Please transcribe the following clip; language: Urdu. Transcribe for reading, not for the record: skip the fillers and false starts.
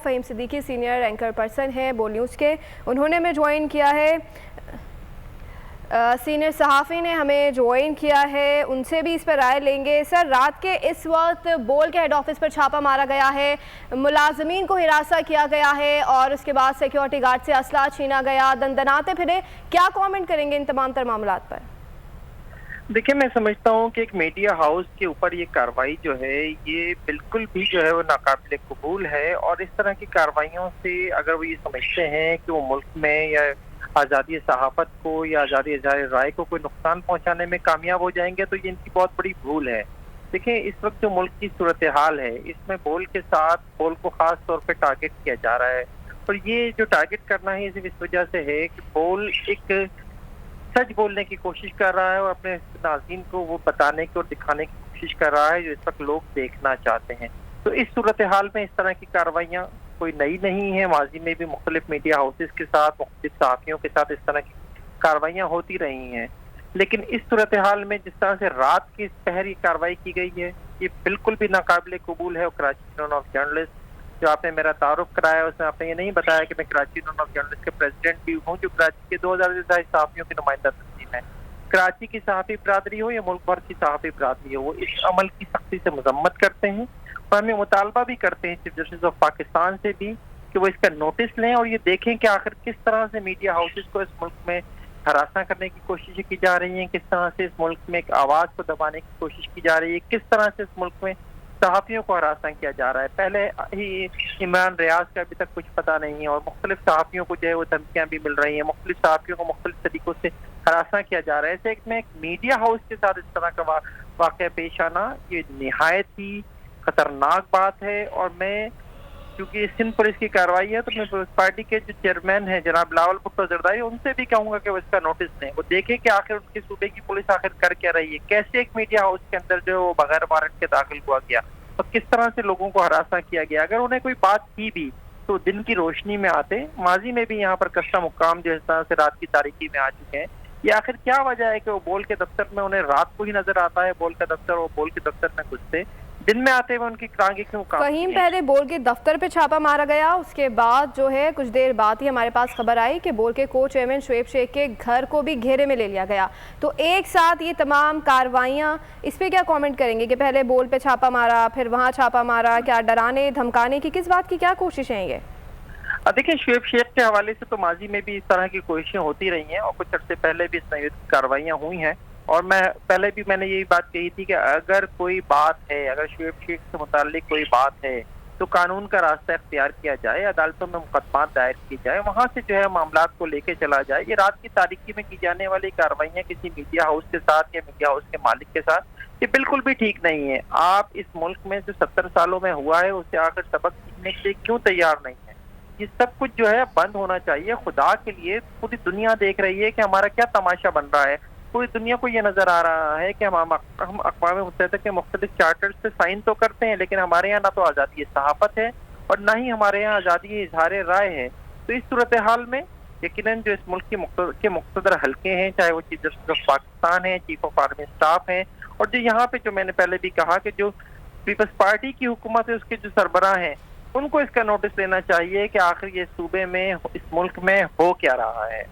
Fahim Siddiqui senior anchor person ہیں بول نیوز کے، انہوں نے ہمیں جوائن کیا ہے۔ سینئر صحافی نے ہمیں جوائن کیا ہے، ان سے بھی اس پر رائے لیں گے۔ سر، رات کے اس وقت بول کے ہیڈ آفس پر چھاپا مارا گیا ہے، ملازمین کو ہراساں کیا گیا ہے اور اس کے بعد سیکیورٹی گارڈ سے اسلحہ چھینا گیا، دندناتے پھرے، کیا کامنٹ کریں گے ان تمام تر معاملات پر؟ دیکھیں، میں سمجھتا ہوں کہ ایک میڈیا ہاؤس کے اوپر یہ کارروائی جو ہے یہ بالکل بھی جو ہے وہ ناقابل قبول ہے، اور اس طرح کی کارروائیوں سے اگر وہ یہ سمجھتے ہیں کہ وہ ملک میں یا آزادی صحافت کو یا آزادی اظہار رائے کو کوئی نقصان پہنچانے میں کامیاب ہو جائیں گے تو یہ ان کی بہت بڑی بھول ہے۔ دیکھیں، اس وقت جو ملک کی صورتحال ہے اس میں بول کے ساتھ بول کو خاص طور پہ ٹارگٹ کیا جا رہا ہے، اور یہ جو ٹارگٹ کرنا ہے صرف اس وجہ سے ہے کہ بول ایک سچ بولنے کی کوشش کر رہا ہے اور اپنے ناظرین کو وہ بتانے کی اور دکھانے کی کوشش کر رہا ہے جو اس وقت لوگ دیکھنا چاہتے ہیں۔ تو اس صورتحال میں اس طرح کی کارروائیاں کوئی نئی نہیں ہیں، ماضی میں بھی مختلف میڈیا ہاؤسز کے ساتھ، مختلف صحافیوں کے ساتھ اس طرح کی کارروائیاں ہوتی رہی ہیں، لیکن اس صورتحال میں جس طرح سے رات کی پہر یہ کارروائی کی گئی ہے یہ بالکل بھی ناقابل قبول ہے۔ اور کراچی یونین آف جرنلسٹ جو آپ نے میرا تعارف کرایا اس میں آپ نے یہ نہیں بتایا کہ میں کراچی یونین آف جرنلسٹ کے پریزیڈنٹ بھی ہوں، جو کراچی کے 2000 سے زائد صحافیوں کی نمائندہ تنظیم ہے۔ کراچی کی صحافی برادری ہو یا ملک بھر کی صحافی برادری ہو، وہ اس عمل کی سختی سے مذمت کرتے ہیں اور ہمیں مطالبہ بھی کرتے ہیں چیف جسٹس آف پاکستان سے بھی کہ وہ اس کا نوٹس لیں اور یہ دیکھیں کہ آخر کس طرح سے میڈیا ہاؤسز کو اس ملک میں ہراساں کرنے کی کوششیں کی جا رہی ہیں، کس طرح سے اس ملک میں ایک آواز کو دبانے کی کوشش کی جا رہی ہے، کس طرح سے اس ملک میں صحافیوں کو ہراساں کیا جا رہا ہے۔ پہلے ہی عمران ریاض کا ابھی تک کچھ پتہ نہیں ہے اور مختلف صحافیوں کو جو ہے وہ دھمکیاں بھی مل رہی ہیں، مختلف صحافیوں کو مختلف طریقوں سے ہراساں کیا جا رہا ہے۔ ایسے میں ایک میڈیا ہاؤس کے ساتھ اس طرح کا واقعہ پیش آنا یہ نہایت ہی خطرناک بات ہے، اور میں کیونکہ سندھ پولیس کی کارروائی ہے تو میں پارٹی کے جو چیئرمین ہیں جناب بلاول بھٹو زرداری ان سے بھی کہوں گا کہ وہ اس کا نوٹس لیں، وہ دیکھیں کہ آخر ان کے صوبے کی پولیس آخر کر کیا رہی ہے، کیسے ایک میڈیا ہاؤس کے اندر جو وہ بغیر وارنٹ کے داخل ہوا گیا اور کس طرح سے لوگوں کو ہراساں کیا گیا۔ اگر انہیں کوئی بات کی بھی تو دن کی روشنی میں آتے، ماضی میں بھی یہاں پر کسٹم حکام جو اس طرح سے رات کی تاریکی میں آ چکے ہیں۔ یہ آخر کیا وجہ ہے کہ وہ بول کے دفتر میں انہیں رات کو ہی نظر آتا ہے بول کا دفتر، وہ بول کے دفتر میں گھستے دن میں آتے ہوئے ان کی ٹانگیں کیوں کانپتی ہیں؟ فہیم، پہلے بول کے دفتر پہ چھاپا مارا گیا، اس کے بعد جو ہے کچھ دیر بعد ہی ہمارے پاس خبر آئی کہ بول کے کو چیئرمین شعیب شیخ کے گھر کو بھی گھیرے میں لے لیا گیا۔ تو ایک ساتھ یہ تمام کارروائیاں، اس پہ کیا کامنٹ کریں گے کہ پہلے بول پہ چھاپا مارا پھر وہاں چھاپا مارا، کیا ڈرانے دھمکانے کی کس بات کی کیا کوششیں ہیں یہ؟ دیکھیں، شعیب شیخ کے حوالے سے تو ماضی میں بھی اس طرح کی کوششیں ہوتی رہی ہیں اور کچھ عرصے پہلے بھی اس طرح کی کارروائیاں ہوئی ہیں، اور میں نے یہی بات کہی تھی کہ اگر کوئی بات ہے، اگر شعیب شیخ سے متعلق کوئی بات ہے تو قانون کا راستہ اختیار کیا جائے، عدالتوں میں مقدمات دائر کی جائے، وہاں سے جو ہے معاملات کو لے کے چلا جائے۔ یہ رات کی تاریکی میں کی جانے والی کارروائیاں کسی میڈیا ہاؤس کے ساتھ یا میڈیا ہاؤس کے مالک کے ساتھ یہ بالکل بھی ٹھیک نہیں ہے۔ آپ اس ملک میں جو 70 سالوں میں ہوا ہے اسے آ کر سبق سیکھنے کے لیے کیوں تیار نہیں ہے؟ یہ سب کچھ جو ہے بند ہونا چاہیے۔ خدا کے لیے پوری دنیا دیکھ رہی ہے کہ ہمارا کیا تماشا بن رہا ہے، پوری دنیا کو یہ نظر آ رہا ہے کہ ہم اقوام متحدہ کے مختلف چارٹرز پہ سائن تو کرتے ہیں لیکن ہمارے یہاں نہ تو آزادی صحافت ہے اور نہ ہی ہمارے یہاں آزادی اظہار رائے ہے۔ تو اس صورتحال میں یقیناً جو اس ملک کے مقتدر حلقے ہیں، چاہے وہ چیف جسٹس آف پاکستان ہیں، چیف آف آرمی اسٹاف ہیں، اور جو یہاں پہ جو میں نے پہلے بھی کہا کہ جو پیپلز پارٹی کی حکومت ہے اس کے جو سربراہ ہیں، ان کو اس کا نوٹس لینا چاہیے کہ آخر یہ صوبے میں اس ملک میں ہو کیا رہا ہے۔